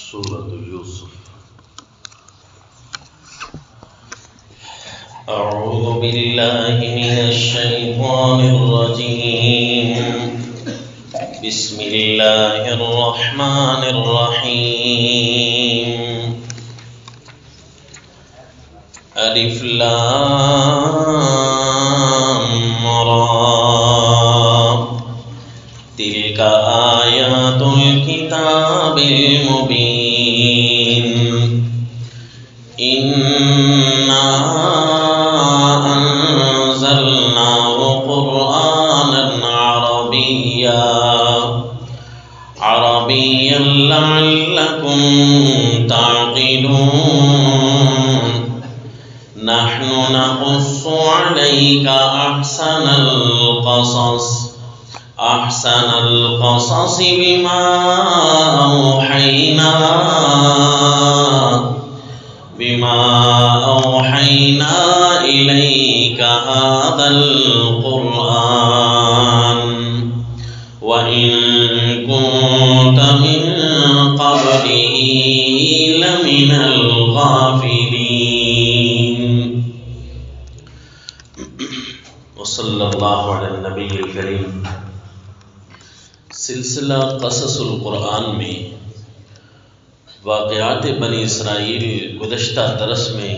سورة يوسف. أعوذ بالله من الشيطان الرجيم. بسم الله الرحمن الرحيم. ألف لام را تلك آيات الكتاب المبين. إنا أنزلناه قرآنا عربيا لعلكم تعقلون. نحن نقص عليك أحسن القصص بما أوحينا إليك هذا القرآن وإن كنت من قبله لمن الغافلين. وصلی اللہ علی النبی الکریم. سلسلہ قصص القرآن میں واقعات بنی اسرائیل گزشتہ درس میں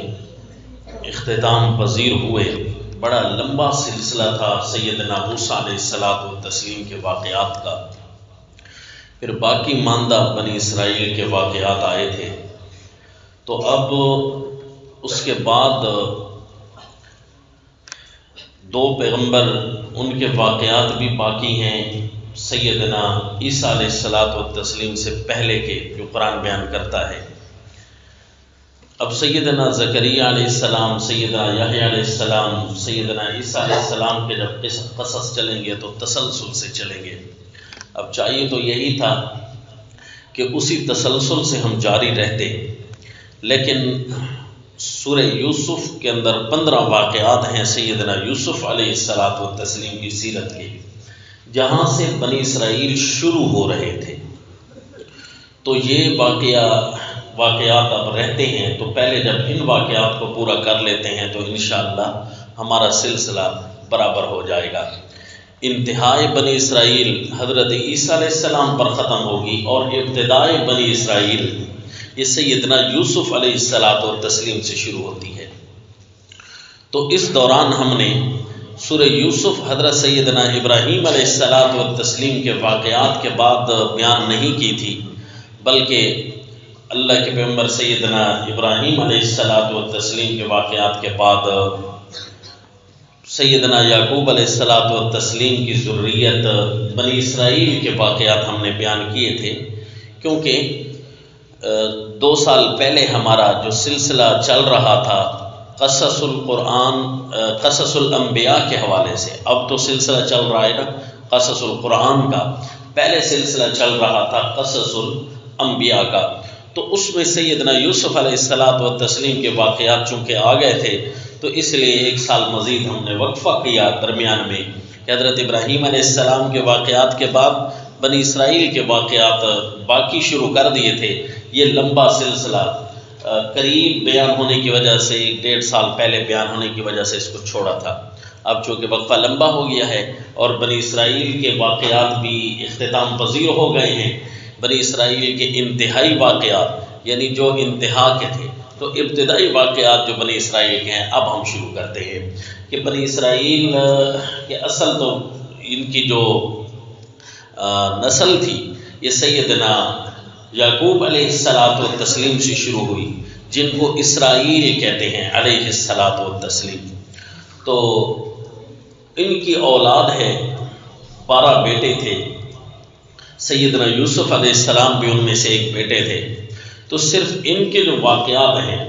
اختتام پذیر ہوئے. بڑا لمبا سلسلہ تھا سیدنا موسیٰ علیہ الصلوۃ والتسلیم کے واقعات کا. پھر باقی ماندہ بنی اسرائیل کے واقعات آئے تھے. تو اب اس کے بعد دو پیغمبر ان کے واقعات بھی باقی ہیں سیدنا عیسیٰ علیہ الصلوۃ والتسلیم سے پہلے کے جو قرآن بیان کرتا ہے. اب سیدنا زکریا علیہ السلام، سیدنا یحییٰ علیہ السلام، سیدنا عیسیٰ علیہ السلام کے جب قصص چلیں گے تو تسلسل سے چلیں گے. اب چاہیے تو یہی تھا کہ اسی تسلسل سے ہم جاری رہتے، لیکن سورہ یوسف کے اندر 15 واقعات ہیں سیدنا یوسف علیہ الصلوۃ والتسلیم کی سیرت کے، جہاں سے بنی اسرائیل شروع ہو رہے تھے. تو یہ واقعات اب رہتے ہیں، تو پہلے جب ان واقعات کو پورا کر لیتے ہیں تو انشاءاللہ ہمارا سلسلہ برابر ہو جائے گا. انتہائی بنی اسرائیل حضرت عیسیٰ علیہ السلام پر ختم ہوگی اور ابتدائی بنی اسرائیل یہ سیدنا یوسف علیہ الصلوۃ والتسلیم سے شروع ہوتی ہے. تو اس دوران ہم نے سورہ یوسف حضرت سیدنا ابراہیم علیہ الصلوۃ والتسلیم کے واقعات کے بعد بیان نہیں کی تھی، بلکہ اللہ کے پیغمبر سیدنا ابراہیم علیہ الصلوۃ والتسلیم کے واقعات کے بعد سیدنا یعقوب علیہ الصلوۃ والتسلیم کی ذریت بنی اسرائیل کے واقعات ہم نے بیان کیے تھے. کیونکہ 2 سال پہلے ہمارا جو سلسلہ چل رہا تھا قصص الانبیاء کے حوالے سے، اب تو سلسلہ چل رہا ہے نا قصص القرآن کا، پہلے سلسلہ چل رہا تھا قصص الانبیاء کا. تو اس میں سیدنا یوسف علیہ الصلوۃ والتسلیم کے واقعات چونکہ آ گئے تھے تو اس لیے 1 سال مزید ہم نے وقفہ کیا درمیان میں کہ حضرت ابراہیم علیہ السلام کے واقعات کے بعد بنی اسرائیل کے واقعات باقی شروع کر دیے تھے. یہ لمبا سلسلہ قریب بیان ہونے کی وجہ سے 1.5 سال پہلے بیان ہونے کی وجہ سے اس کو چھوڑا تھا. اب چونکہ وقفہ لمبا ہو گیا ہے اور بنی اسرائیل کے واقعات بھی اختتام پذیر ہو گئے ہیں، بنی اسرائیل کے انتہائی واقعات یعنی جو انتہا کے تھے، تو ابتدائی واقعات جو بنی اسرائیل کے ہیں اب ہم شروع کرتے ہیں کہ بنی اسرائیل کے اصل تو ان کی جو نسل تھی یہ سیدنا یعقوب علیہ الصلوۃ والتسلیم سے شروع ہوئی، جن کو اسرائیل کہتے ہیں علیہ الصلوۃ والتسلیم. تو ان کی اولاد ہے، 12 بیٹے تھے. سیدنا یوسف علیہ السلام بھی ان میں سے ایک بیٹے تھے. تو صرف ان کے جو واقعات ہیں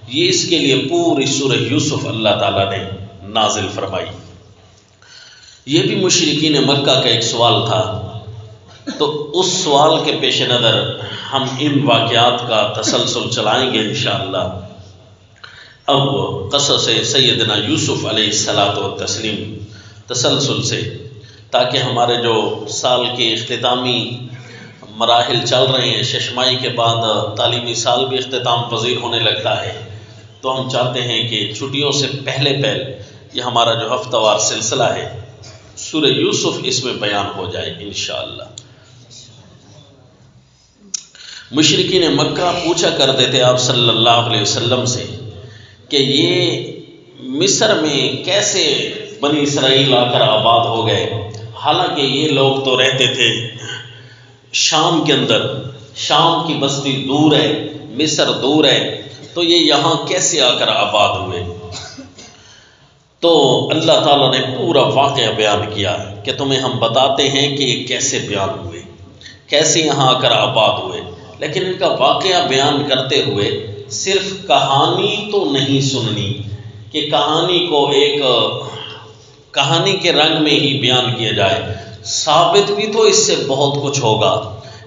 یہ اس کے لیے پوری سورہ یوسف اللہ تعالیٰ نے نازل فرمائی. یہ بھی مشرکین مکہ کا ایک سوال تھا، تو اس سوال کے پیش نظر ہم ان واقعات کا تسلسل چلائیں گے انشاءاللہ. اب قصص سیدنا یوسف علیہ الصلوۃ والتسلیم تسلسل سے، تاکہ ہمارے جو سال کے اختتامی مراحل چل رہے ہیں، ششمائی کے بعد تعلیمی سال بھی اختتام پذیر ہونے لگتا ہے، تو ہم چاہتے ہیں کہ چھٹیوں سے پہلے یہ ہمارا جو ہفتہ وار سلسلہ ہے سورہ یوسف اس میں بیان ہو جائے انشاءاللہ۔ مشرکین مکہ پوچھا کرتے تھے آپ صلی اللہ علیہ وسلم سے کہ یہ مصر میں کیسے بنی اسرائیل آ کر آباد ہو گئے، حالانکہ یہ لوگ تو رہتے تھے شام کے اندر، شام کی بستی دور ہے، مصر دور ہے، تو یہ یہاں کیسے آ کر آباد ہوئے؟ تو اللہ تعالیٰ نے پورا واقعہ بیان کیا کہ تمہیں ہم بتاتے ہیں کہ یہ کیسے بیان ہوئے، کیسے یہاں آ کر آباد ہوئے، لیکن ان کا واقعہ بیان کرتے ہوئے صرف کہانی تو نہیں سننی کہ کہانی کو ایک کہانی کے رنگ میں ہی بیان کیا جائے، ثابت بھی تو اس سے بہت کچھ ہوگا،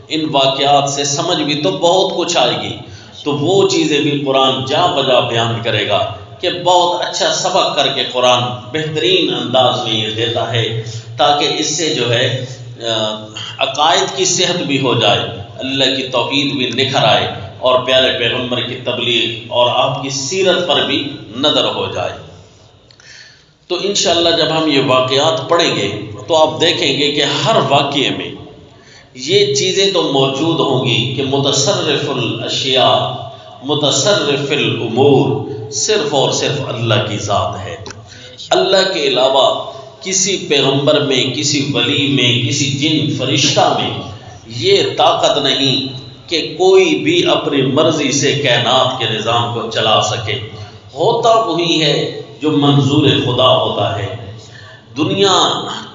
ان واقعات سے سمجھ بھی تو بہت کچھ آئے گی، تو وہ چیزیں بھی قرآن جا بجا بیان کرے گا کہ بہت اچھا سبق کر کے قرآن بہترین انداز میں یہ دیتا ہے تاکہ اس سے جو ہے عقائد کی صحت بھی ہو جائے، اللہ کی توحید بھی نکھر آئے اور پیارے پیغمبر کی تبلیغ اور آپ کی سیرت پر بھی نظر ہو جائے۔ تو انشاءاللہ جب ہم یہ واقعات پڑھیں گے تو آپ دیکھیں گے کہ ہر واقعے میں یہ چیزیں تو موجود ہوں گی کہ متصرف الاشیاء، متصرف الامور صرف اور صرف اللہ کی ذات ہے۔ اللہ کے علاوہ کسی پیغمبر میں، کسی ولی میں، کسی جن فرشتہ میں یہ طاقت نہیں کہ کوئی بھی اپنی مرضی سے کائنات کے نظام کو چلا سکے، ہوتا وہی ہے جو منظور خدا ہوتا ہے۔ دنیا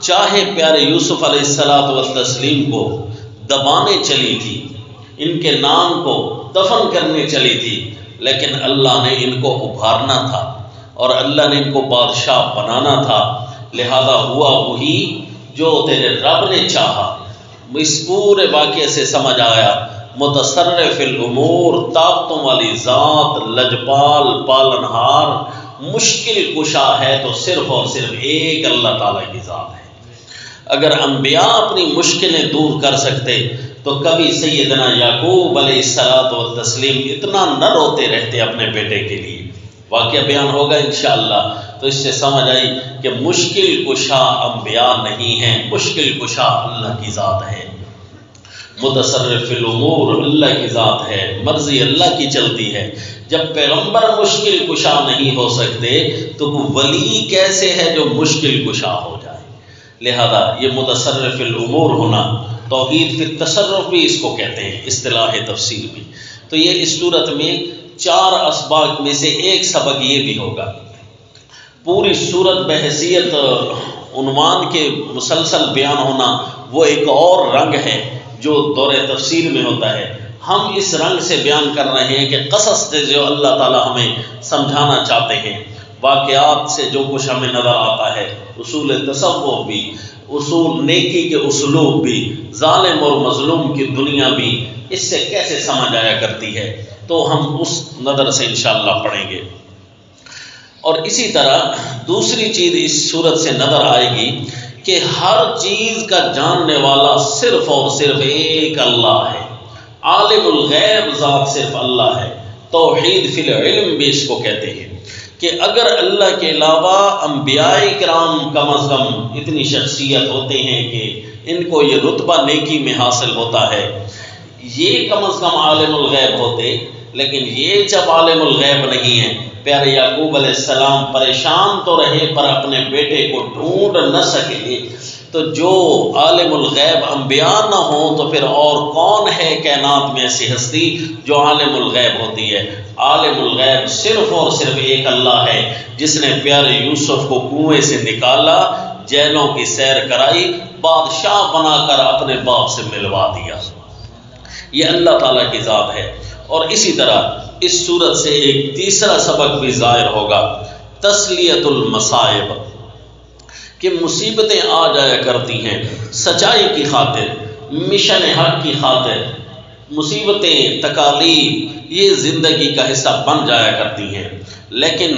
چاہے پیارے یوسف علیہ الصلوۃ والتسلیم کو دبانے چلی تھی، ان کے نام کو دفن کرنے چلی تھی، لیکن اللہ نے ان کو ابھارنا تھا اور اللہ نے ان کو بادشاہ بنانا تھا، لہذا ہوا وہی جو تیرے رب نے چاہا۔ اس پورے واقعے سے سمجھ آیا متصرف الامور، طاقتوں والی ذات، لجپال، پالنہار، مشکل کشا ہے تو صرف اور صرف ایک اللہ تعالیٰ کی ذات ہے۔ اگر انبیاء اپنی مشکلیں دور کر سکتے تو کبھی سیدنا یعقوب علیہ الصلوۃ والتسلیم اتنا نہ روتے رہتے اپنے بیٹے کے لیے۔ واقعہ بیان ہوگا انشاءاللہ تو اس سے سمجھ آئی کہ مشکل کشا انبیاء نہیں ہیں، مشکل کشا اللہ کی ذات ہے۔ متصرف الامور اللہ کی ذات ہے، مرضی اللہ کی چلتی ہے۔ جب پیغمبر مشکل کشا نہیں ہو سکتے تو ولی کیسے ہے جو مشکل کشا ہو جائے؟ لہذا یہ متصرف الامور ہونا، توحید فی التصرف بھی اس کو کہتے ہیں اصطلاح تفسیر میں۔ تو یہ اس صورت میں 4 اسباق میں سے ایک سبق یہ بھی ہوگا۔ پوری صورت بحیثیت عنوان کے مسلسل بیان ہونا وہ ایک اور رنگ ہے جو دور تفسیر میں ہوتا ہے۔ ہم اس رنگ سے بیان کر رہے ہیں کہ قصص سے جو اللہ تعالیٰ ہمیں سمجھانا چاہتے ہیں، واقعات سے جو کچھ ہمیں نظر آتا ہے، اصول تصوف بھی، اصول نیکی کے اسلوب بھی، ظالم اور مظلوم کی دنیا بھی اس سے کیسے سمجھ آیا کرتی ہے، تو ہم اس نظر سے انشاءاللہ پڑھیں گے۔ اور اسی طرح دوسری چیز اس صورت سے نظر آئے گی کہ ہر چیز کا جاننے والا صرف اور صرف ایک اللہ ہے، عالم الغیب ذات صرف اللہ ہے۔ توحید فی العلم بھی اس کو کہتے ہیں کہ اگر اللہ کے علاوہ انبیاء کرام کم از کم اتنی شخصیت ہوتے ہیں کہ ان کو یہ رتبہ نیکی میں حاصل ہوتا ہے، یہ کم از کم عالم الغیب ہوتے، لیکن یہ جب عالم الغیب نہیں ہے، پیارے یعقوب علیہ السلام پریشان تو رہے پر اپنے بیٹے کو ڈھونڈ نہ سکے، تو جو عالم الغیب انبیاء نہ ہوں تو پھر اور کون ہے کائنات میں ایسی ہستی جو عالم الغیب ہوتی ہے؟ عالم الغیب صرف اور صرف ایک اللہ ہے جس نے پیارے یوسف کو کنویں سے نکالا، جیلوں کی سیر کرائی، بادشاہ بنا کر اپنے باپ سے ملوا دیا۔ یہ اللہ تعالیٰ کی ذات ہے۔ اور اسی طرح اس صورت سے ایک تیسرا سبق بھی ظاہر ہوگا، تسلیت المصائب، کہ مصیبتیں آ جایا کرتی ہیں سچائی کی خاطر، مشن حق کی خاطر، مصیبتیں، تکالیف یہ زندگی کا حصہ بن جایا کرتی ہیں، لیکن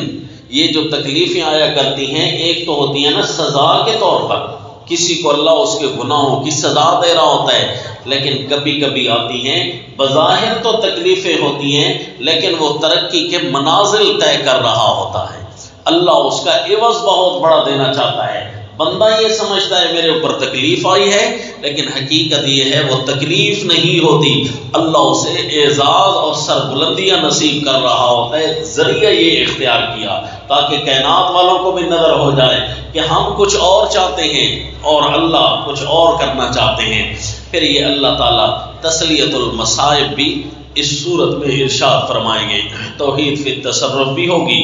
یہ جو تکلیفیں آیا کرتی ہیں ایک تو ہوتی ہیں نا سزا کے طور پر، کسی کو اللہ اس کے گناہوں کی سزا دے رہا ہوتا ہے، لیکن کبھی کبھی آتی ہیں، بظاہر تو تکلیفیں ہوتی ہیں لیکن وہ ترقی کے منازل طے کر رہا ہوتا ہے، اللہ اس کا عوض بہت بڑا دینا چاہتا ہے۔ بندہ یہ سمجھتا ہے میرے اوپر تکلیف آئی ہے، لیکن حقیقت یہ ہے وہ تکلیف نہیں ہوتی، اللہ اسے اعزاز اور سربلندیاں نصیب کر رہا ہوتا ہے۔ ذریعہ یہ اختیار کیا تاکہ کائنات والوں کو بھی نظر ہو جائے کہ ہم کچھ اور چاہتے ہیں اور اللہ کچھ اور کرنا چاہتے ہیں۔ پھر یہ اللہ تعالیٰ تسلیت المصائب بھی اس صورت میں ارشاد فرمائیں گے، توحید فی التصرف بھی ہوگی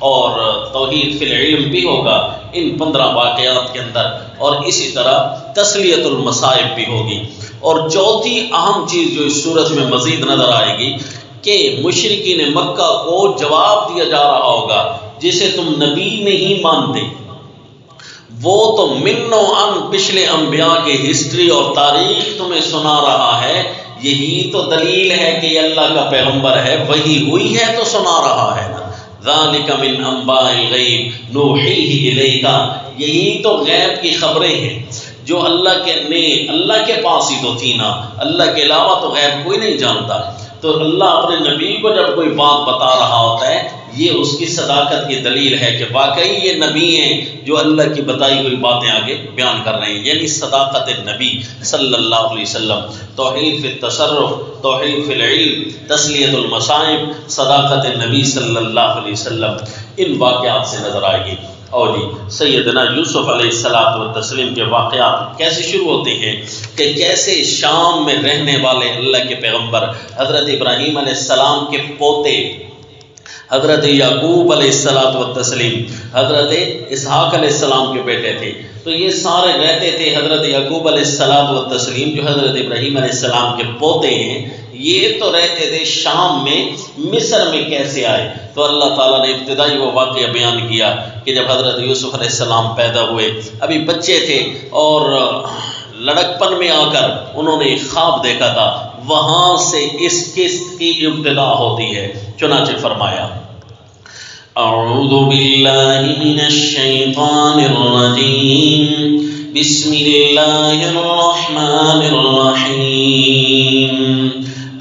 اور توحید فی العلم بھی ہوگا ان 15 واقعات کے اندر، اور اسی طرح تسلیت المصائب بھی ہوگی۔ اور چوتھی اہم چیز جو اس صورت میں مزید نظر آئے گی کہ مشرکین مکہ کو جواب دیا جا رہا ہوگا جسے تم نبی نہیں مانتے، وہ تو من و عن پچھلے انبیاء کے ہسٹری اور تاریخ تمہیں سنا رہا ہے، یہی تو دلیل ہے کہ یہ اللہ کا پیغمبر ہے، وہی ہوئی ہے تو سنا رہا ہے نا۔ ذالک من انباء الغیب نوحیہ الیک، یہی تو غیب کی خبریں ہیں جو اللہ کے پاس ہی تو تھی نا، اللہ کے علاوہ تو غیب کوئی نہیں جانتا۔ تو اللہ اپنے نبی کو جب کوئی بات بتا رہا ہوتا ہے، یہ اس کی صداقت کی دلیل ہے کہ واقعی یہ نبی ہیں جو اللہ کی بتائی ہوئی باتیں آگے بیان کر رہے ہیں، یعنی صداقت نبی صلی اللہ علیہ وسلم۔ توحید فی التصرف، توحید فی العلم، تسلیت المصائب، صداقت نبی صلی اللہ علیہ وسلم، ان واقعات سے نظر آئے گی۔ اور جی سیدنا یوسف علیہ السلام و تسلیم کے واقعات کیسے شروع ہوتے ہیں کہ کیسے شام میں رہنے والے اللہ کے پیغمبر حضرت ابراہیم علیہ السلام کے پوتے حضرت یعقوب علیہ السلام و تسلیم حضرت اسحاق علیہ السلام کے بیٹے تھے، تو یہ سارے رہتے تھے حضرت یعقوب علیہ السلام و تسلیم جو حضرت ابراہیم علیہ السلام کے پوتے ہیں، یہ تو رہتے تھے شام میں۔ مصر میں کیسے آئے؟ تو اللہ تعالیٰ نے ابتدائی وہ واقعہ بیان کیا کہ جب حضرت یوسف علیہ السلام پیدا ہوئے، ابھی بچے تھے اور لڑکپن میں آ کر انہوں نے خواب دیکھا تھا، وہاں سے اس قسط کی ابتدا ہوتی ہے۔ چنانچہ فرمایا اعوذ باللہ من الشیطان الرجیم بسم اللہ الرحمن الرحیم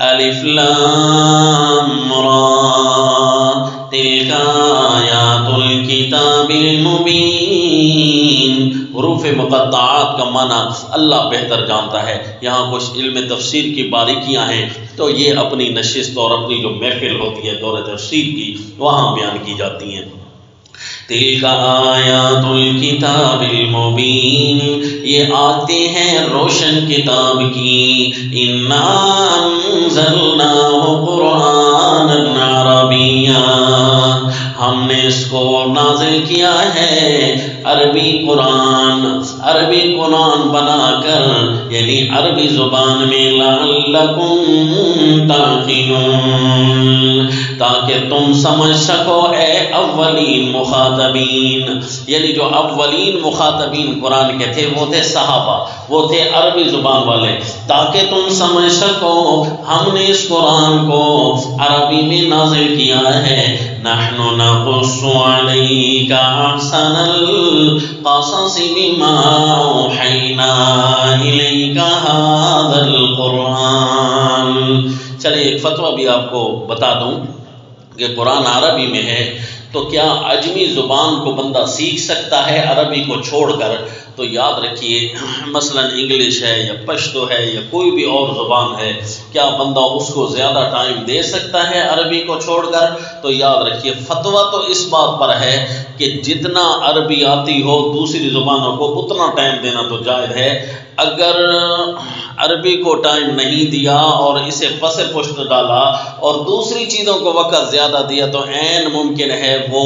الف لام را تلک آیات الکتاب المبین۔ حروف مقطعات کا معنی اللہ بہتر جانتا ہے، یہاں کچھ علم تفسیر کی باریکیاں ہیں تو یہ اپنی نشست اور اپنی جو محفل ہوتی ہے دور تفسیر کی وہاں بیان کی جاتی ہیں۔ تلک آیات الکتاب المبین، یہ آتے ہیں روشن کتاب کی۔ انا انزلناہ قرآنا عربیا، ہم نے اس کو نازل کیا ہے عربی قرآن بنا کر، یعنی عربی زبان میں، لعلکم تعقلون، تاکہ تم سمجھ سکو اے اولین مخاطبین، یعنی جو اولین مخاطبین قرآن کے تھے وہ تھے صحابہ، وہ تھے عربی زبان والے، تاکہ تم سمجھ سکو ہم نے اس قرآن کو عربی میں نازل کیا ہے۔ نحن نقص علیک احسن القصص بما اوحینا الیک ھذا القرآن۔ چلے ایک فتویٰ بھی آپ کو بتا دوں کہ قرآن عربی میں ہے تو کیا عجمی زبان کو بندہ سیکھ سکتا ہے عربی کو چھوڑ کر؟ تو یاد رکھیے مثلا انگلش ہے یا پشتو ہے یا کوئی بھی اور زبان ہے، کیا بندہ اس کو زیادہ ٹائم دے سکتا ہے عربی کو چھوڑ کر؟ تو یاد رکھیے فتویٰ تو اس بات پر ہے کہ جتنا عربی آتی ہو دوسری زبانوں کو اتنا ٹائم دینا تو جائز ہے۔ اگر عربی کو ٹائم نہیں دیا اور اسے پس پشت ڈالا اور دوسری چیزوں کو وقت زیادہ دیا تو عین ممکن ہے وہ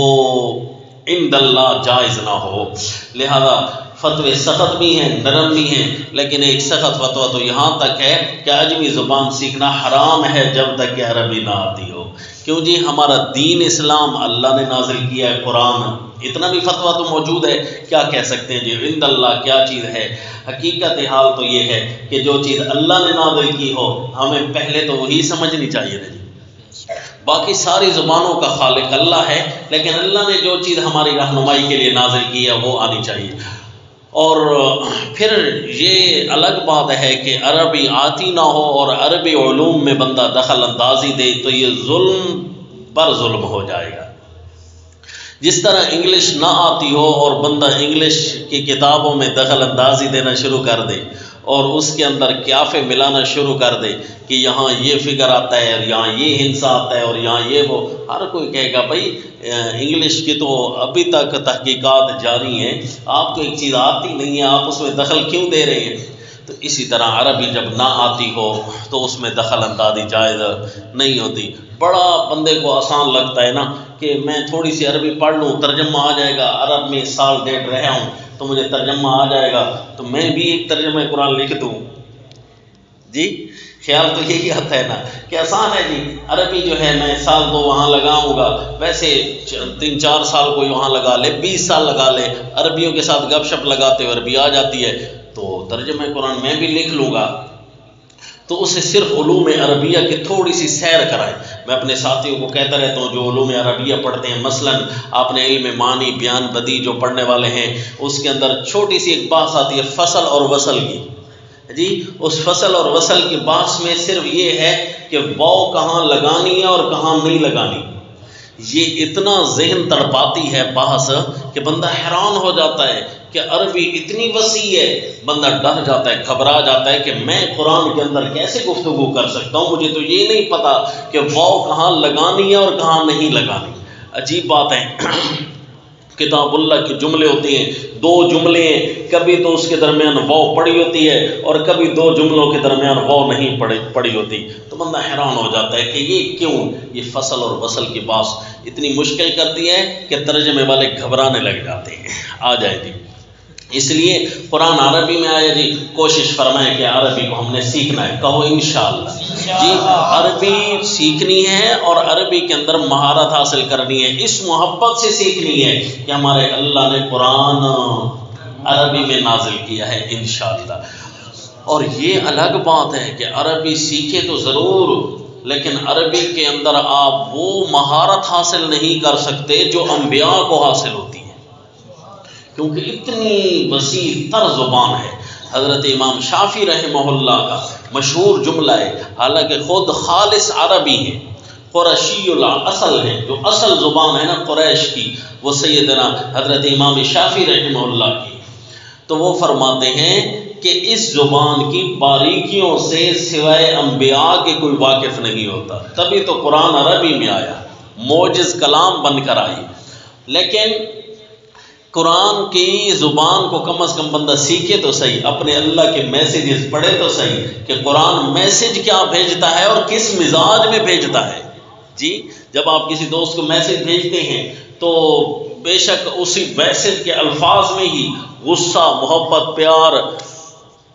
عند اللہ جائز نہ ہو۔ لہذا فتوے سخت بھی ہیں، نرم بھی ہیں، لیکن ایک سخت فتویٰ تو یہاں تک ہے کہ عجمی زبان سیکھنا حرام ہے جب تک کہ عربی نہ آتی ہو۔ کیوں جی؟ ہمارا دین اسلام اللہ نے نازل کیا ہے قرآن، اتنا بھی فتویٰ تو موجود ہے، کیا کہہ سکتے ہیں جی عند اللہ کیا چیز ہے؟ حقیقت حال تو یہ ہے کہ جو چیز اللہ نے نازل کی ہو ہمیں پہلے تو وہی سمجھنی چاہیے نا جی۔ باقی ساری زبانوں کا خالق اللہ ہے، لیکن اللہ نے جو چیز ہماری رہنمائی کے لیے نازل کی ہے وہ آنی چاہیے۔ اور پھر یہ الگ بات ہے کہ عربی آتی نہ ہو اور عربی علوم میں بندہ دخل اندازی دے تو یہ ظلم پر ظلم ہو جائے گا۔ جس طرح انگلش نہ آتی ہو اور بندہ انگلش کی کتابوں میں دخل اندازی دینا شروع کر دے اور اس کے اندر قیافے ملانا شروع کر دے کہ یہاں یہ فگر آتا ہے اور یہاں یہ ہنسا آتا ہے اور یہاں یہ وہ، ہر کوئی کہے گا بھائی انگلش کی تو ابھی تک تحقیقات جاری ہیں، آپ کو ایک چیز آتی نہیں ہے، آپ اس میں دخل کیوں دے رہے ہیں؟ تو اسی طرح عربی جب نہ آتی ہو تو اس میں دخل اندازی جائز نہیں ہوتی۔ بڑا بندے کو آسان لگتا ہے نا کہ میں تھوڑی سی عربی پڑھ لوں، ترجمہ آ جائے گا، عرب میں سال ڈیڑھ رہا ہوں تو مجھے ترجمہ آ جائے گا تو میں بھی ایک ترجمہ قرآن لکھ دوں۔ جی خیال تو یہی آتا ہے نا کہ آسان ہے جی، عربی جو ہے میں سال دو وہاں لگاؤں گا، ویسے 3-4 سال کوئی وہاں لگا لے، 20 سال لگا لے، عربیوں کے ساتھ گپ شپ لگاتے ہوئے عربی آ جاتی ہے تو ترجمہ قرآن میں بھی لکھ لوں گا۔ تو اسے صرف علوم عربیہ کی تھوڑی سی سیر کرائیں۔ میں اپنے ساتھیوں کو کہتا رہتا ہوں جو علوم عربیہ پڑھتے ہیں، مثلا آپ نے علم معنی بیان بدی جو پڑھنے والے ہیں، اس کے اندر چھوٹی سی ایک بحث آتی ہے فصل اور وصل کی۔ جی اس فصل اور وصل کی بحث میں صرف یہ ہے کہ واو کہاں لگانی ہے اور کہاں نہیں لگانی۔ یہ اتنا ذہن تڑپاتی ہے بحث کہ بندہ حیران ہو جاتا ہے کہ عربی اتنی وسیع ہے، بندہ ڈر جاتا ہے، گھبرا جاتا ہے کہ میں قرآن کے اندر کیسے گفتگو کر سکتا ہوں، مجھے تو یہ نہیں پتا کہ واو کہاں لگانی ہے اور کہاں نہیں لگانی۔ عجیب بات ہے، کتاب اللہ کے جملے ہوتے ہیں، 2 جملے ہیں، کبھی تو اس کے درمیان واو پڑی ہوتی ہے اور کبھی 2 جملوں کے درمیان واو نہیں پڑی ہوتی، تو بندہ حیران ہو جاتا ہے کہ یہ کیوں؟ یہ فصل اور وصل کی بات اتنی مشکل کرتی ہے کہ ترجمے والے گھبرانے لگ جاتے ہیں۔ آ جائے جی، اس لیے قرآن عربی میں آیا جی، کوشش فرمائیں کہ عربی کو ہم نے سیکھنا ہے، کہو انشاءاللہ جی، عربی سیکھنی ہے اور عربی کے اندر مہارت حاصل کرنی ہے، اس محبت سے سیکھنی ہے کہ ہمارے اللہ نے قرآن عربی میں نازل کیا ہے انشاءاللہ۔ اور یہ الگ بات ہے کہ عربی سیکھے تو ضرور، لیکن عربی کے اندر آپ وہ مہارت حاصل نہیں کر سکتے جو انبیاء کو حاصل ہوتی ہے، کیونکہ اتنی وسیع تر زبان ہے۔ حضرت امام شافعی رحمہ اللہ کا مشہور جملہ ہے، حالانکہ خود خالص عربی ہیں، قریشی الاصل ہیں، جو اصل زبان ہے نا قریش کی وہ سیدنا حضرت امام شافعی رحمہ اللہ کی، تو وہ فرماتے ہیں کہ اس زبان کی باریکیوں سے سوائے انبیاء کے کوئی واقف نہیں ہوتا، تبھی تو قرآن عربی میں آیا، معجز کلام بن کر آئی۔ لیکن قرآن کی زبان کو کم از کم بندہ سیکھے تو صحیح، اپنے اللہ کے میسیجز پڑھے تو صحیح کہ قرآن میسیج کیا بھیجتا ہے اور کس مزاج میں بھیجتا ہے۔ جی جب آپ کسی دوست کو میسیج بھیجتے ہیں تو بے شک اسی میسیج کے الفاظ میں ہی غصہ، محبت، پیار،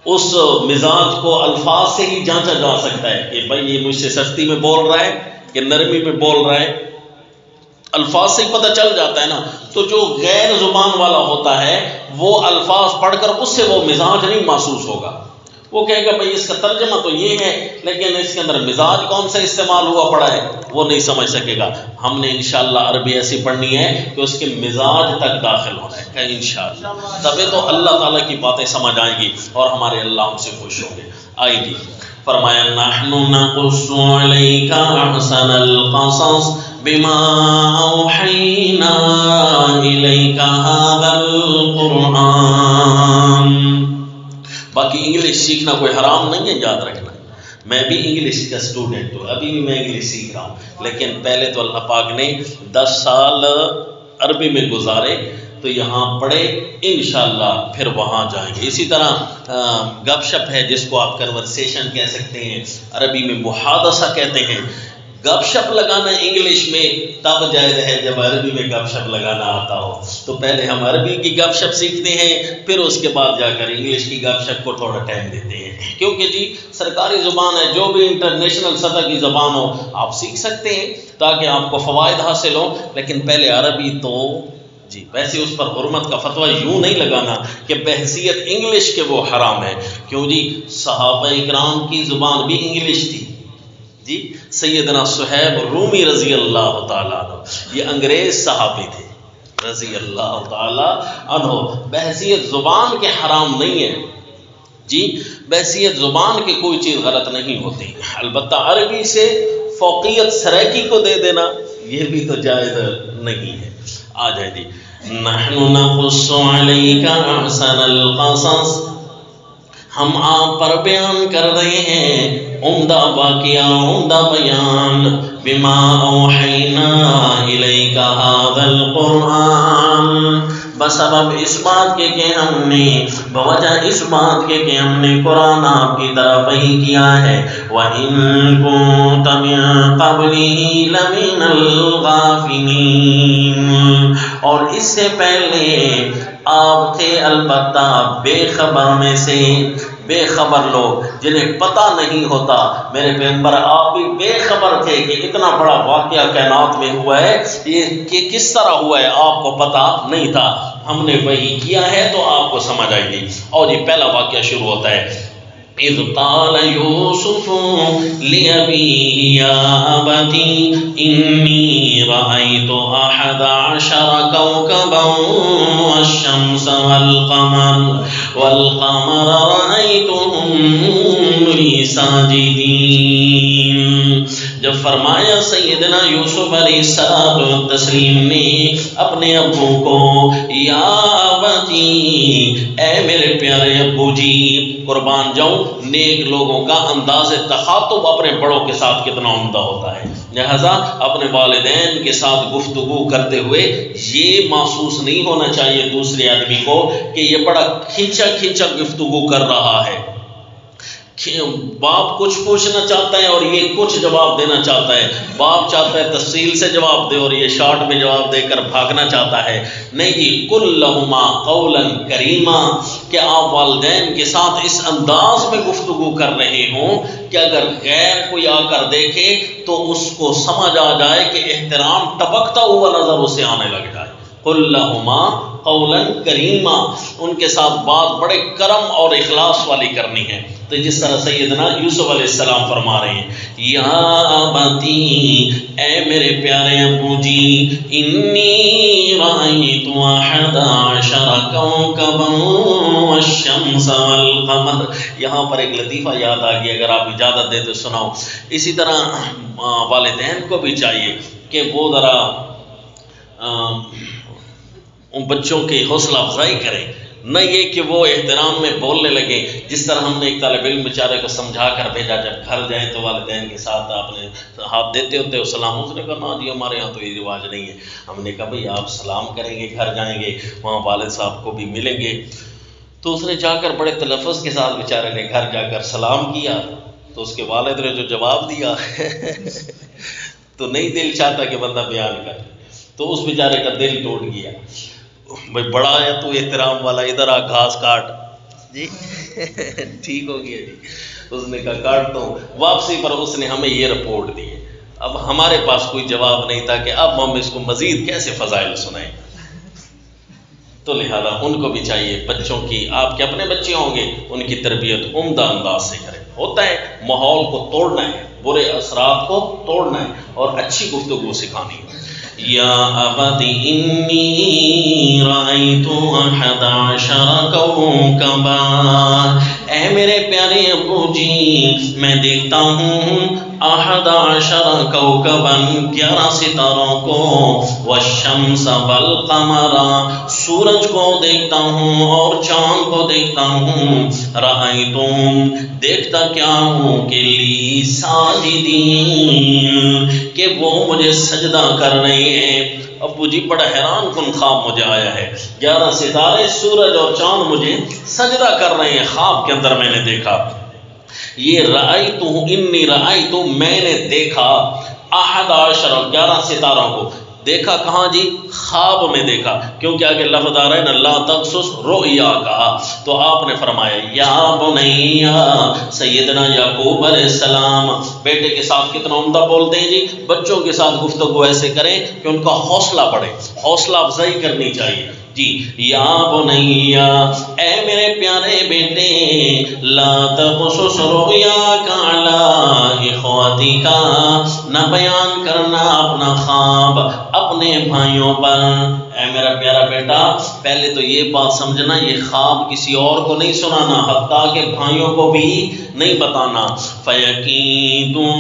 اس مزاج کو الفاظ سے ہی جانچا جا سکتا ہے کہ بھائی یہ مجھ سے سختی میں بول رہا ہے کہ نرمی میں بول رہا ہے، الفاظ سے ہی پتہ چل جاتا ہے نا۔ تو جو غیر زبان والا ہوتا ہے وہ الفاظ پڑھ کر اس سے وہ مزاج نہیں محسوس ہوگا، وہ کہے گا بھائی اس کا ترجمہ تو یہ ہے لیکن اس کے اندر مزاج کون سا استعمال ہوا پڑا ہے وہ نہیں سمجھ سکے گا۔ ہم نے انشاءاللہ عربی ایسی پڑھنی ہے کہ اس کے مزاج تک داخل ہونا ہے کہ انشاءاللہ، تبھی تو اللہ تعالیٰ کی باتیں سمجھ آئیں گی اور ہمارے اللہ ہم سے خوش ہوں گے۔ آئیے جی، فرمایا نحن نقص علیک احسن القصص بما اوحینا الیک ھذا القرآن۔ باقی انگلش سیکھنا کوئی حرام نہیں ہے، یاد رکھنا۔ میں بھی انگلش کا اسٹوڈنٹ ہوں، ابھی بھی میں انگلش سیکھ رہا ہوں، لیکن پہلے تو اللہ پاک نے 10 سال عربی میں گزارے تو یہاں پڑھے، انشاءاللہ پھر وہاں جائیں گے۔ اسی طرح گپ شپ ہے جس کو آپ کنورسیشن کہہ سکتے ہیں، عربی میں محادثہ کہتے ہیں۔ گپ شپ لگانا انگلش میں تب جائز ہے جب عربی میں گپ شپ لگانا آتا ہو، تو پہلے ہم عربی کی گپ شپ سیکھتے ہیں، پھر اس کے بعد جا کر انگلش کی گپ شپ کو تھوڑا ٹائم دیتے ہیں، کیونکہ جی سرکاری زبان ہے، جو بھی انٹرنیشنل سطح کی زبان ہو آپ سیکھ سکتے ہیں تاکہ آپ کو فوائد حاصل ہوں، لیکن پہلے عربی تو جی ویسے اس پر حرمت کا فتویٰ یوں نہیں لگانا کہ بحیثیت انگلش کے وہ حرام ہے، کیوں جی صحابہ اکرام کی زبان بھی انگلش تھی۔ جی سیدنا صہیب رومی رضی اللہ تعالیٰ عنہ یہ انگریز صحابی تھے، رضی اللہ تعالی عنہ. بحیثیت زبان کے حرام نہیں ہے جی، بحیثیت زبان کے کوئی چیز غلط نہیں ہوتی. البتہ عربی سے فوقیت سرائکی کو دے دینا یہ بھی تو جائز نہیں ہے. آ جائے جی. نحن نقص علیک احسن القصص، ہم آپ پر بیان کر رہے ہیں عمدہ واقعہ، عمدہ بیان. بما اوحینا الیک ھذا القرآن، بسبب اس بات کے کہ ہم نے، بوجہ اس بات کے کہ ہم نے قرآن آپ کی طرف وحی کیا ہے. وَإِن كُنتَ مِن قَبْلِهِ لَمِنَ الْغَافِلِينَ، اور اس سے پہلے آپ تھے البتہ بے خبر میں سے. بے خبر لوگ جنہیں پتہ نہیں ہوتا. میرے پیغمبر آپ بھی بے خبر تھے کہ اتنا بڑا واقعہ کائنات میں ہوا ہے، یہ کہ کس طرح ہوا ہے آپ کو پتہ نہیں تھا. ہم نے وحی کیا ہے تو آپ کو سمجھ آئے گی. اور یہ پہلا واقعہ شروع ہوتا ہے. اذ قال یوسف لأبیہ یا ابتی انی رأیت احد عشر کوکبا والشمس والقمر رأیتهم لی ساجدین. جب فرمایا سیدنا یوسف علیہ السلام نے اپنے ابو کو، یا ابتی، اے میرے پیارے ابو جی. قربان جاؤں، نیک لوگوں کا انداز تخاطب اپنے بڑوں کے ساتھ کتنا عمدہ ہوتا ہے. لہذا اپنے والدین کے ساتھ گفتگو کرتے ہوئے یہ محسوس نہیں ہونا چاہیے دوسرے آدمی کو کہ یہ بڑا کھینچا گفتگو کر رہا ہے. باپ کچھ پوچھنا چاہتا ہے اور یہ کچھ جواب دینا چاہتا ہے. باپ چاہتا ہے تفصیل سے جواب دے اور یہ شارٹ میں جواب دے کر بھاگنا چاہتا ہے. نہیں جی، قل لہما قولا کریما، کہ آپ والدین کے ساتھ اس انداز میں گفتگو کر رہے ہوں کہ اگر غیر کوئی آ کر دیکھے تو اس کو سمجھ آ جائے کہ احترام ٹپکتا ہوا نظر اسے آنے لگ جائے. قل لہما قولا کریما، ان کے ساتھ بات بڑے کرم اور اخلاص والی کرنی ہے. تو جس طرح سیدنا یوسف علیہ السلام فرما رہے ہیں، یا ابتی، اے میرے پیارے ابو جی، انی رأیت احد عشر کوکبا والشمس والقمر. یہاں پر ایک لطیفہ یاد آ گیا، اگر آپ اجازت دیں تو سناؤ. اسی طرح والدین کو بھی چاہیے کہ وہ ذرا ان بچوں کی حوصلہ افزائی کریں، نہ یہ کہ وہ احترام میں بولنے لگے. جس طرح ہم نے ایک طالب علم بیچارے کو سمجھا کر بھیجا، جب گھر جائیں تو والدین کے ساتھ آپ نے ہاتھ دیتے ہوتے سلام. اس نے کہا نا جی ہمارے یہاں تو یہ رواج نہیں ہے. ہم نے کہا بھئی آپ سلام کریں گے، گھر جائیں گے وہاں والد صاحب کو بھی ملیں گے. تو اس نے جا کر بڑے تلفظ کے ساتھ بیچارے نے گھر جا کر سلام کیا. تو اس کے والد نے جو جواب دیا تو نہیں دل چاہتا کہ بندہ بیان کرے، تو اس بیچارے کا دل ٹوٹ گیا. بھائی بڑا ہے تو احترام والا، ادھر آ گھاس کاٹ جی. ٹھیک ہو گیا جی. اس نے کہا کاٹتا ہوں. واپسی پر اس نے ہمیں یہ رپورٹ دی. اب ہمارے پاس کوئی جواب نہیں تھا کہ اب ہم اس کو مزید کیسے فضائل سنائیں. تو لہذا ان کو بھی چاہیے بچوں کی، آپ کے اپنے بچے ہوں گے، ان کی تربیت عمدہ انداز سے کریں. ہوتا ہے ماحول کو توڑنا ہے، برے اثرات کو توڑنا ہے اور اچھی گفتگو سکھانی ہے. یا ابتی انی رأیت احد عشر کوکبا، اے میرے پیارے ابو جی میں دیکھتا ہوں احد عشر کوکبا 11 ستاروں کو، والشمس والقمر سورج کو دیکھتا ہوں اور چاند کو دیکھتا ہوں. رأیتم دیکھتا کیا ہوں کہ لی ساجدین، کہ وہ مجھے سجدہ کر رہے ہیں. ابو جی بڑا حیران کن خواب مجھے آیا ہے، 11 ستارے سورج اور چاند مجھے سجدہ کر رہے ہیں. خواب کے اندر میں نے دیکھا یہ رأیت، انی رأیت، میں نے دیکھا 11 11 ستاروں کو. دیکھا کہاں جی؟ خواب میں دیکھا، کیونکہ آگے لفظ آ رہا ہے نا لا تقصص رؤیا کا. تو آپ نے فرمایا یا بنیا، سیدنا یعقوب علیہ السلام بیٹے کے ساتھ کتنا عمدہ بولتے ہیں جی. بچوں کے ساتھ گفتگو ایسے کریں کہ ان کا حوصلہ بڑھے، حوصلہ افزائی کرنی چاہیے جی یا بنیا اے میرے پیارے بیٹے لا تقصص رؤیاک علی اخواتک نہ بیان کرنا اپنا خواب اپنے بھائیوں پر۔ اے میرا پیارا بیٹا پہلے تو یہ بات سمجھنا یہ خواب کسی اور کو نہیں سنانا، حتیٰ کہ بھائیوں کو بھی نہیں بتانا۔ فَيَكِيدُوا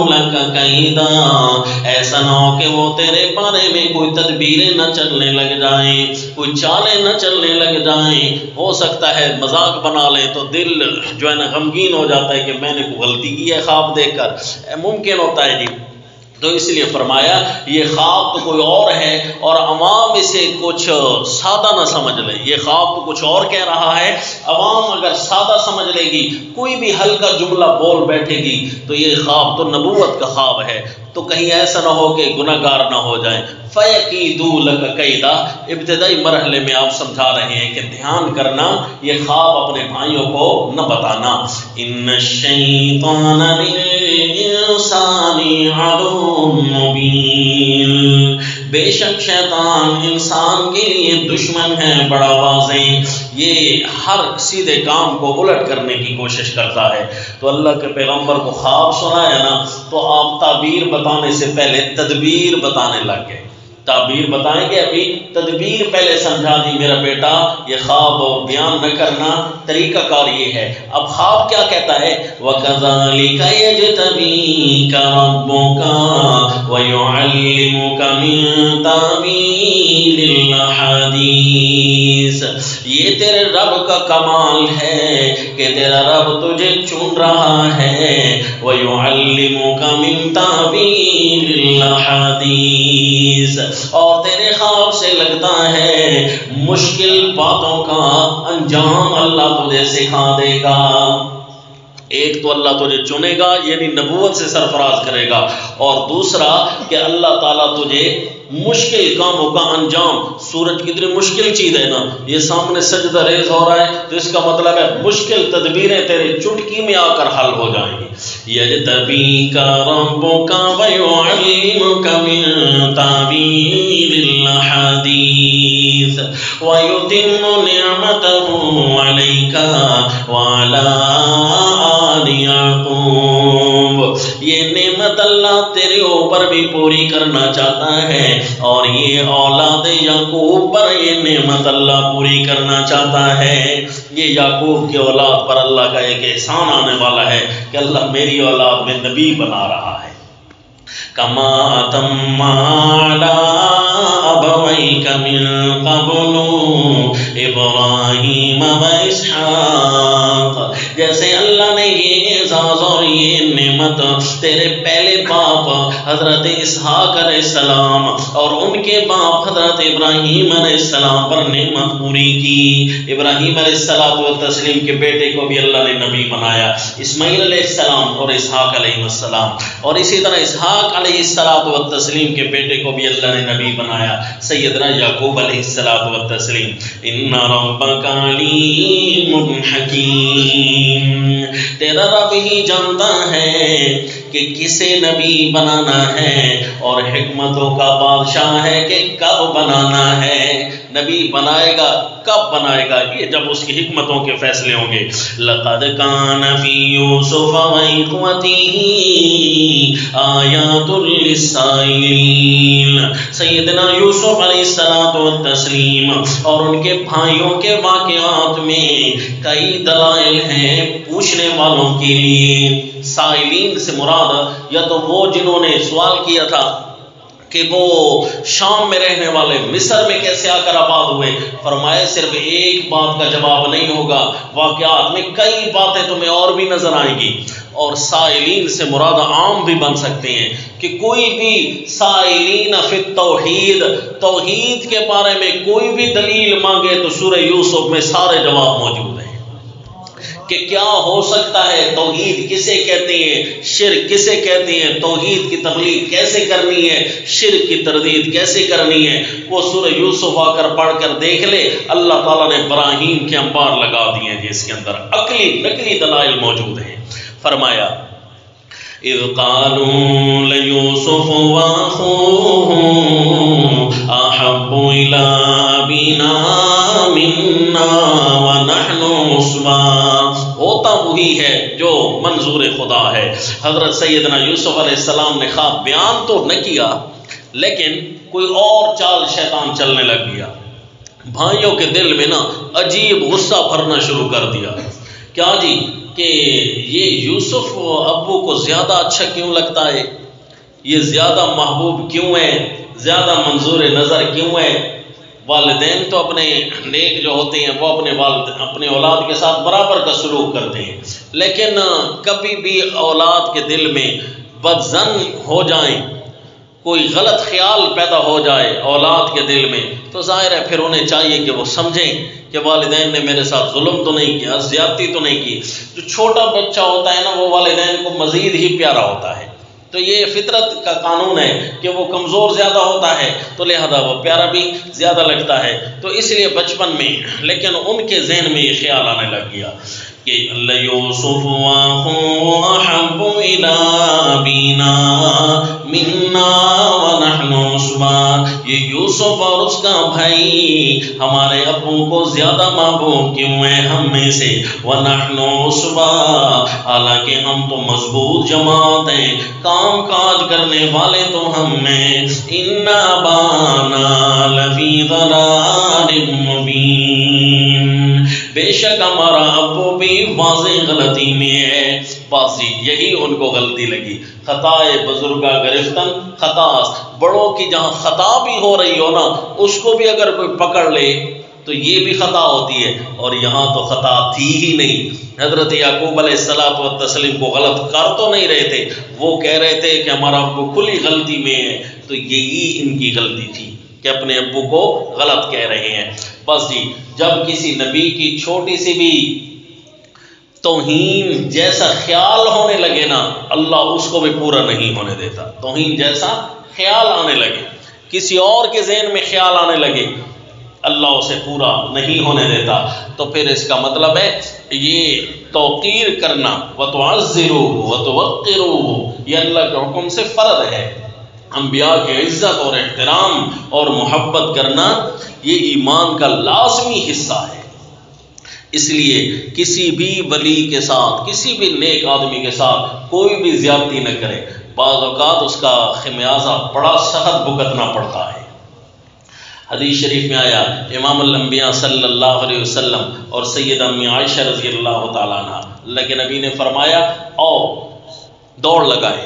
لَكَ كَيْدًا ایسا نہ ہو کہ وہ تیرے بارے میں کوئی تدبیریں نہ چلنے لگ جائیں، کوئی چالیں نہ چلنے لگ جائیں۔ ہو سکتا ہے مذاق بنا لیں تو دل جو ہے نا غمگین ہو جاتا ہے کہ میں نے کوئی غلطی کی ہے خواب دیکھ کر، ممکن ہوتا ہے جی۔ تو اس لیے فرمایا یہ خواب تو کوئی اور ہے اور عوام اسے کچھ سادہ نہ سمجھ لے، یہ خواب تو کچھ اور کہہ رہا ہے، عوام اگر سادہ سمجھ لے گی کوئی بھی ہلکا جملہ بول بیٹھے گی تو یہ خواب تو نبوت کا خواب ہے، تو کہیں ایسا نہ ہو کہ گناہگار نہ ہو جائیں۔ فَيَكِيدُوا لَكَ كَيْدًا ابتدائی مرحلے میں آپ سمجھا رہے ہیں کہ دھیان کرنا یہ خواب اپنے بھائیوں کو نہ بتانا۔ إِنَّ الشَّيْطَانَ لِلْإِنسَانِ عَدُوٌّ مُّبِينٌ بے شک شیطان انسان کے لیے دشمن ہے بڑا واضح، یہ ہر سیدھے کام کو الٹ کرنے کی کوشش کرتا ہے۔ تو اللہ کے پیغمبر کو خواب سنایا نا تو آپ تعبیر بتانے سے پہلے تدبیر بتانے لگ گئے۔ تعبیر بتائیں گے، ابھی تدبیر پہلے سمجھا دی میرا بیٹا یہ خواب بیان نہ کرنا، طریقہ کار یہ ہے۔ اب خواب کیا کہتا ہے؟ وَكَذَلِكَ يَجْتَبِيكَ رَبُّكَ وَيُعَلِّمُكَ مِن تَأْوِيلِ الْأَحَادِيثِ یہ تیرے رب کا کمال ہے کہ تیرا رب تجھے چن رہا ہے۔ وَيُعَلِّمُكَ مِن تَأْوِيلِ الْأَحَادِيثِ اور تیرے خواب سے لگتا ہے مشکل باتوں کا انجام اللہ تجھے سکھا دے گا۔ ایک تو اللہ تجھے چنے گا یعنی نبوت سے سرفراز کرے گا، اور دوسرا کہ اللہ تعالیٰ تجھے مشکل کاموں کا انجام، سورج کتنی مشکل چیز ہے نا، یہ سامنے سجدہ ریز ہو رہا ہے تو اس کا مطلب ہے مشکل تدبیریں تیرے چٹکی میں آ کر حل ہو جائیں گی۔ یجتبیک ربک ویعلمک من تأویل الاحادیث ویتم نعمتہ علیک وعلی آل یعقوب یہ نعمت اللہ تیرے اوپر بھی پوری کرنا چاہتا ہے اور یہ اولاد یعقوب پر یہ نعمت اللہ پوری کرنا چاہتا ہے۔ یہ یعقوب کی اولاد پر اللہ کا ایک احسان آنے والا ہے کہ اللہ میری اولاد میں نبی بنا رہا ہے۔ کما اتم علی ابویک من قبل ابراہیم و اسحاق جیسے اللہ نے یہ اعزاز اور یہ نعمت تیرے پہلے باپ حضرت اسحاق علیہ السلام اور ان کے باپ حضرت ابراہیم علیہ السلام پر نعمت پوری کی۔ ابراہیم علیہ السلام کے بیٹے کو بھی اللہ نے نبی بنایا، اسماعیل علیہ السلام اور اسحاق علیہ السلام، اور اسی طرح اسحاق علیہ السلام کے بیٹے کو بھی اللہ نے نبی بنایا، سیدنا یعقوب علیہ السلام۔ ان ربک علیم حکیم تیرا رب ہی جانتا ہے کہ کسے نبی بنانا ہے اور حکمتوں کا بادشاہ ہے کہ کب بنانا ہے۔ نبی بنائے گا کب بنائے گا یہ جب اس کی حکمتوں کے فیصلے ہوں گے۔ لقد کان فی یوسف واخوتہ آیات للسائلین سیدنا یوسف علیہ السلام اور ان کے بھائیوں کے واقعات میں کئی دلائل ہیں پوچھنے والوں کے لیے۔ سائلین سے مراد یا تو وہ جنہوں نے سوال کیا تھا کہ وہ شام میں رہنے والے مصر میں کیسے آ کر آباد ہوئے، فرمایا صرف ایک بات کا جواب نہیں ہوگا، واقعات میں کئی باتیں تمہیں اور بھی نظر آئیں گی۔ اور سائلین سے مراد عام بھی بن سکتے ہیں کہ کوئی بھی سائلین فی التوحید توحید کے بارے میں کوئی بھی دلیل مانگے تو سورہ یوسف میں سارے جواب موجود ہیں کہ کیا ہو سکتا ہے، توحید کسے کہتے ہیں، شرک کسے کہتے ہیں، توحید کی تبلیغ کیسے کرنی ہے، شرک کی تردید کیسے کرنی ہے، وہ سورہ یوسف آ کر پڑھ کر دیکھ لے۔ اللہ تعالیٰ نے براہین کے انبار لگا دیے ہیں جس کے اندر عقلی نقلی دلائل موجود ہیں۔ فرمایا اذ قالوا لیوسف واخوہ أحب إلى أبينا منا ونحن عصبة، ہوتا وہی ہے جو منظور خدا ہے۔ حضرت سیدنا یوسف علیہ السلام نے خواب بیان تو نہ کیا، لیکن کوئی اور چال شیطان چلنے لگ گیا۔ بھائیوں کے دل میں نا عجیب غصہ بھرنا شروع کر دیا۔ کیا جی کہ یہ یوسف ابو کو زیادہ اچھا کیوں لگتا ہے، یہ زیادہ محبوب کیوں ہے، زیادہ منظور نظر کیوں ہے؟ والدین تو اپنے نیک جو ہوتے ہیں وہ اپنے اولاد کے ساتھ برابر کا سلوک کرتے ہیں، لیکن کبھی بھی اولاد کے دل میں بدظن ہو جائیں، کوئی غلط خیال پیدا ہو جائے اولاد کے دل میں، تو ظاہر ہے پھر انہیں چاہیے کہ وہ سمجھیں کہ والدین نے میرے ساتھ ظلم تو نہیں کیا، زیادتی تو نہیں کی۔ جو چھوٹا بچہ ہوتا ہے نا وہ والدین کو مزید ہی پیارا ہوتا ہے، تو یہ فطرت کا قانون ہے کہ وہ کمزور زیادہ ہوتا ہے تو لہذا وہ پیارا بھی زیادہ لگتا ہے۔ تو اس لیے بچپن میں لیکن ان کے ذہن میں یہ خیال آنے لگ گیا کہ یوسف واخوہ احب الی ابینا منا ونحن عصبہ، یہ یوسف اور اس کا بھائی ہمارے ابو کو زیادہ محبوب کیوں ہے ہم میں سے، ونحن عصبہ، حالانکہ ہم تو مضبوط جماعت ہیں، کام کاج کرنے والے تو ہم میں، ان ابانا لفی ضلال مبین، بے شک ہمارا ابو بھی واضح غلطی میں ہے۔ واضح یہی ان کو غلطی لگی، خطائے بزرگا گرفتن خطا، بڑوں کی جہاں خطا بھی ہو رہی ہو نا اس کو بھی اگر کوئی پکڑ لے تو یہ بھی خطا ہوتی ہے، اور یہاں تو خطا تھی ہی نہیں۔ حضرت یعقوب علیہ السلام و تسلیم کو غلط کر تو نہیں رہے تھے، وہ کہہ رہے تھے کہ ہمارا ابو کھلی غلطی میں ہے، تو یہی ان کی غلطی تھی کہ اپنے ابو کو غلط کہہ رہے ہیں۔ بس جی جب کسی نبی کی چھوٹی سی بھی توہین جیسا خیال ہونے لگے نا اللہ اس کو بھی پورا نہیں ہونے دیتا۔ توہین جیسا خیال آنے لگے، کسی اور کے ذہن میں خیال آنے لگے، اللہ اسے پورا نہیں ہونے دیتا۔ تو پھر اس کا مطلب ہے یہ توقیر کرنا، وَتُعَزِّرُوهُ وَتُوَقِّرُوهُ، یہ اللہ کے حکم سے فرض ہے۔ انبیاء کی عزت اور احترام اور محبت کرنا یہ ایمان کا لازمی حصہ ہے۔ اس لیے کسی بھی ولی کے ساتھ، کسی بھی نیک آدمی کے ساتھ کوئی بھی زیادتی نہ کرے، بعض اوقات اس کا خمیازہ بڑا سخت بھگتنا پڑتا ہے۔ حدیث شریف میں آیا امام الانبیاء صلی اللہ علیہ وسلم اور سیدہ امی عائشہ رضی اللہ تعالیٰ عنہ، اللہ کے نبی نے فرمایا آؤ دوڑ لگائیں۔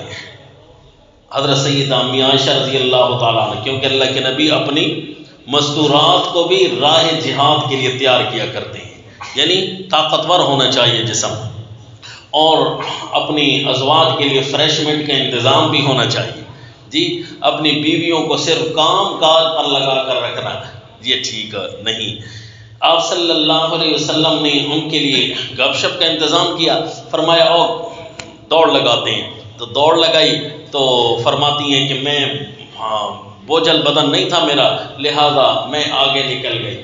حضرت سیدہ امی عائشہ رضی اللہ تعالیٰ عنہ، کیونکہ اللہ کے نبی اپنی مستورات کو بھی راہ جہاد کے لیے تیار کیا کرتے ہیں، یعنی طاقتور ہونا چاہیے جسم، اور اپنی ازواج کے لیے فریشمنٹ کا انتظام بھی ہونا چاہیے۔ جی اپنی بیویوں کو صرف کام کاج پر لگا کر رکھنا یہ ٹھیک نہیں۔ آپ صلی اللہ علیہ وسلم نے ان کے لیے گپ شپ کا انتظام کیا، فرمایا اور دوڑ لگاتے ہیں، تو دوڑ لگائی تو فرماتی ہیں کہ میں بوجھل بدن نہیں تھا میرا، لہذا میں آگے نکل گئی۔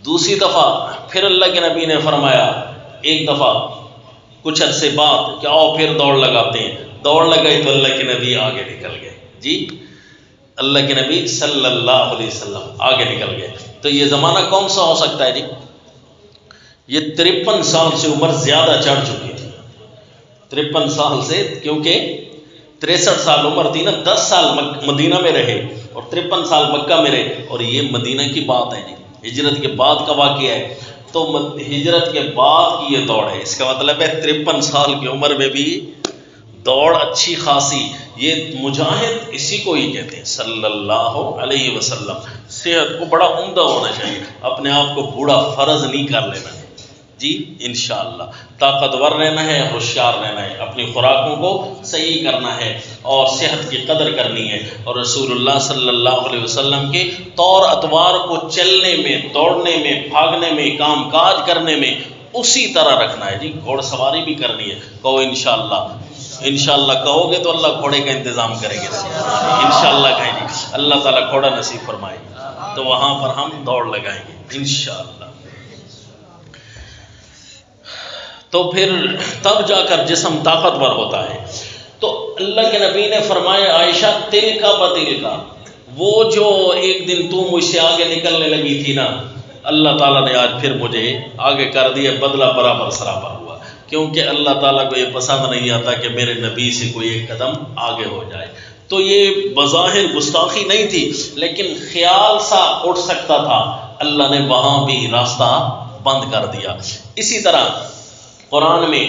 دوسری دفعہ پھر اللہ کے نبی نے فرمایا ایک دفعہ کچھ عرصے بعد کہ آؤ پھر دوڑ لگاتے ہیں، دوڑ لگائی تو اللہ کے نبی آگے نکل گئے۔ جی اللہ کے نبی صلی اللہ علیہ وسلم آگے نکل گئے۔ تو یہ زمانہ کون سا ہو سکتا ہے جی؟ یہ 53 سال سے عمر زیادہ چڑھ چکی تھی، 53 سال سے، کیونکہ 63 سال عمر تھی نا، 10 سال مدینہ میں رہے اور 53 سال مکہ میں رہے، اور یہ مدینہ کی بات ہے جی، ہجرت کے بعد کا واقعہ ہے۔ تو ہجرت کے بعد کی یہ دوڑ ہے، اس کا مطلب ہے 53 سال کی عمر میں بھی دوڑ اچھی خاصی۔ یہ مجاہد اسی کو ہی کہتے ہیں صلی اللہ علیہ وسلم۔ صحت کو بڑا عمدہ ہونا چاہیے، اپنے آپ کو بوڑھا فرض نہیں کر لینا ہے جی، انشاءاللہ طاقتور رہنا ہے، ہوشیار رہنا ہے، اپنی خوراکوں کو صحیح کرنا ہے اور صحت کی قدر کرنی ہے، اور رسول اللہ صلی اللہ علیہ وسلم کے طور اطوار کو چلنے میں، دوڑنے میں، بھاگنے میں، کام کاج کرنے میں اسی طرح رکھنا ہے جی۔ گھوڑ سواری بھی کرنی ہے، کہو انشاءاللہ، انشاءاللہ کہو گے تو اللہ گھوڑے کا انتظام کریں گے، انشاءاللہ کہیں گے، اللہ تعالیٰ گھوڑا نصیب فرمائے گا، تو وہاں پر ہم دوڑ لگائیں گے انشاءاللہ۔ تو پھر تب جا کر جسم طاقتور ہوتا ہے۔ تو اللہ کے نبی نے فرمایا عائشہ تل کا بتل کا، وہ جو ایک دن تو مجھ سے آگے نکلنے لگی تھی نا، اللہ تعالیٰ نے آج پھر مجھے آگے کر دیا، بدلہ برابر سرابر ہوا، کیونکہ اللہ تعالیٰ کو یہ پسند نہیں آتا کہ میرے نبی سے کوئی ایک قدم آگے ہو جائے۔ تو یہ بظاہر گستاخی نہیں تھی، لیکن خیال سا اٹھ سکتا تھا، اللہ نے وہاں بھی راستہ بند کر دیا۔ اسی طرح قرآن میں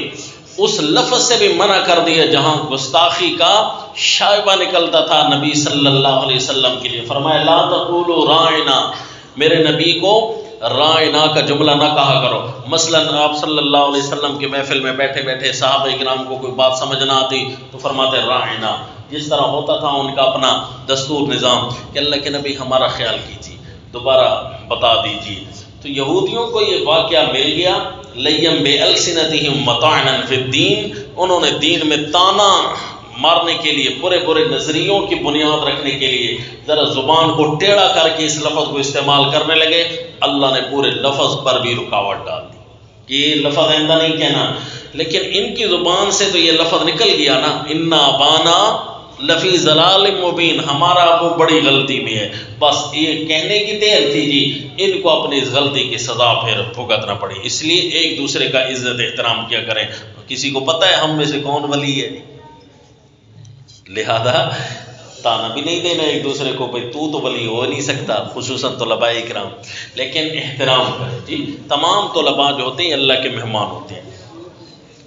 اس لفظ سے بھی منع کر دیا جہاں گستاخی کا شائبہ نکلتا تھا نبی صلی اللہ علیہ وسلم کے لیے، فرمایا لا تقولوا راعنا، میرے نبی کو رائنا کا جملہ نہ کہا کرو۔ مثلا آپ صلی اللہ علیہ وسلم کے محفل میں بیٹھے بیٹھے صحابہ کرام کو کوئی بات سمجھ نہ آتی تو فرماتے رائنا، جس طرح ہوتا تھا ان کا اپنا دستور نظام کہ اللہ کے نبی ہمارا خیال کیجیے، دوبارہ بتا دیجیے۔ تو یہودیوں کو یہ واقعہ مل گیا، لیم بِأَلْسِنَتِهِمْ مَطَعْنًا فِي الدِّينِ، انہوں نے دین میں تانا مارنے کے لیے، برے برے نظریوں کی بنیاد رکھنے کے لیے ذرا زبان کو ٹیڑھا کر کے اس لفظ کو استعمال کرنے لگے۔ اللہ نے پورے لفظ پر بھی رکاوٹ ڈال دی کہ یہ لفظ آئندہ نہیں کہنا، لیکن ان کی زبان سے تو یہ لفظ نکل گیا نا، اِنَّا أَبَانَا لفی ضلال مبین، ہمارا وہ بڑی غلطی میں ہے، بس یہ کہنے کی دیر تھی جی، ان کو اپنی اس غلطی کی سزا پھر بھگتنا پڑی۔ اس لیے ایک دوسرے کا عزت احترام کیا کریں، کسی کو پتہ ہے ہم میں سے کون ولی ہے، لہذا تانا بھی نہیں دینا ایک دوسرے کو، بھائی تو ولی ہو نہیں سکتا، خصوصاً طلباء کرام، لیکن احترام کریں جی۔ تمام طلباء جو ہوتے ہیں اللہ کے مہمان ہوتے ہیں،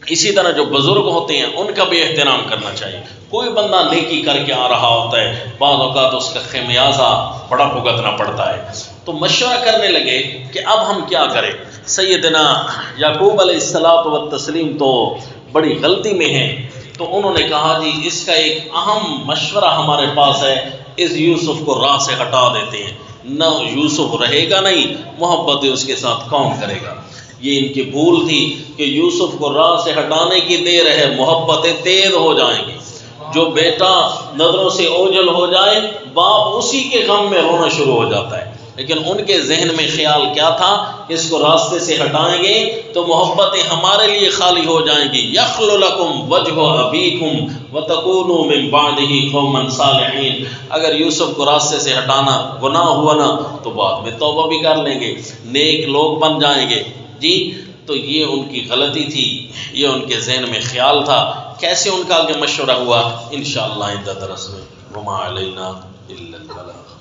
اسی طرح جو بزرگ ہوتے ہیں ان کا بھی احترام کرنا چاہیے۔ کوئی بندہ نیکی کر کے آ رہا ہوتا ہے، بعض اوقات اس کا خمیازہ بڑا بھگتنا پڑتا ہے، تو مشورہ کرنے لگے کہ اب ہم کیا کریں۔ سیدنا یعقوب علیہ السلام والتسلیم تو بڑی غلطی میں ہیں، تو انہوں نے کہا جی اس کا ایک اہم مشورہ ہمارے پاس ہے، اس یوسف کو راہ سے ہٹا دیتے ہیں، نہ یوسف رہے گا نہیں، محبت اس کے ساتھ کون کرے گا۔ یہ ان کی بھول تھی کہ یوسف کو راہ سے ہٹانے کی دیر ہے، محبتیں تیز ہو جائیں گی۔ جو بیٹا نظروں سے اوجھل ہو جائے، باپ اسی کے غم میں رونا شروع ہو جاتا ہے، لیکن ان کے ذہن میں خیال کیا تھا، اس کو راستے سے ہٹائیں گے تو محبتیں ہمارے لیے خالی ہو جائیں گی۔ یخل لکم وجہ ابیکم وتکونوا من بعدہ قوما صالحین، اگر یوسف کو راستے سے ہٹانا گناہ ہوا نا تو بعد میں توبہ بھی کر لیں گے، نیک لوگ بن جائیں گے جی۔ تو یہ ان کی غلطی تھی، یہ ان کے ذہن میں خیال تھا۔ کیسے ان کا آگے مشورہ ہوا انشاءاللہ آئندہ درس میں، وما علینا الا البلاغ۔